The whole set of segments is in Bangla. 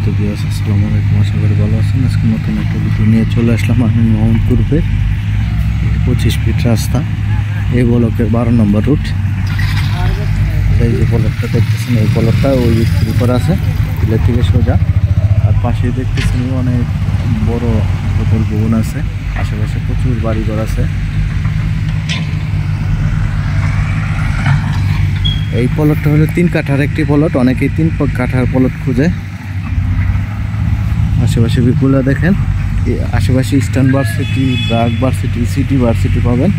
সম্মানিত ভিউয়ার্স, আসসালামু আলাইকুম। আশা করি ভালো আছেন। আজকে নতুন একটা ভিডিও নিয়ে চলে আসলাম আমি মোহাম্মদপুরের 25 ফিট রাস্তা, এই ব্লকের 12 নম্বর রুট। এই যে ব্লকটা দেখতেছেন, এই ব্লকটা ওই দিকের উপর আছে, বিলের থেকে সোজা। আর পাশে দেখতেছেন অনেক বড় হোটেল ভবন আছে, আশেপাশে প্রচুর বাড়িঘর আছে। এই প্লটটা হলো 3 কাঠার একটি প্লট। অনেকেই 3 কাঠার প্লট খুঁজে। আশেপাশে বিপুলা দেখেন, আশেপাশে eastern varsity, BRAC varsity, city varsity পাবেন।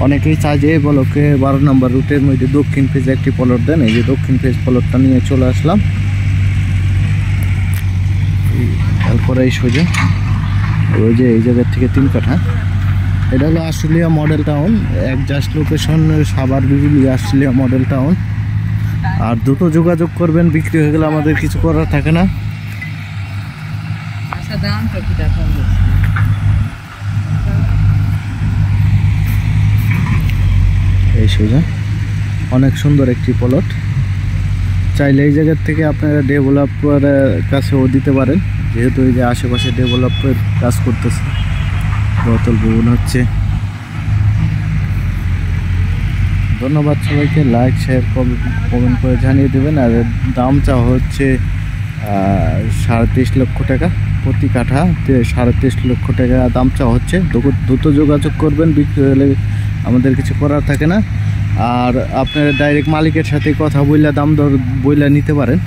অনেকেই চায় যে এই ব্লকে 12 নম্বর রুটের মধ্যে দক্ষিণ ফেজে একটি প্লট দেন। এই যে দক্ষিণ ফেজ প্লটটা নিয়ে চলে আসলাম। তারপরে এই সোজা ওই যে এই জায়গার থেকে 3 কাঠা। এটা হলো Ashulia model town, exact location Savar Bijuli Ashulia model town. আর দ্রুত যোগাযোগ করবেন, বিক্রি হয়ে গেলে আমাদের কিছু করার থাকে না। এই সোজা অনেক সুন্দর একটি প্লট। চাইলে এই জায়গার থেকে আপনারা ডেভেলপার কাছেও দিতে পারেন, যেহেতু এই যে আশেপাশে ডেভেলপের কাজ করতেছে, বহুতল ভবন হচ্ছে। ধন্যবাদ সবাইকে। লাইক, শেয়ার, কমেন্ট করে জানিয়ে দেবেন। আর দাম চাওয়া হচ্ছে ৩.৫ লক্ষ টাকা প্রতি কাঠা। ৩.৫ লক্ষ টাকা দাম চাওয়া হচ্ছে। দ্রুত যোগাযোগ করবেন, বিক্রি হলে আমাদের কিছু করার থাকে না। আর আপনারা ডাইরেক্ট মালিকের সাথে কথা বইলা দাম দর বইলা নিতে পারেন।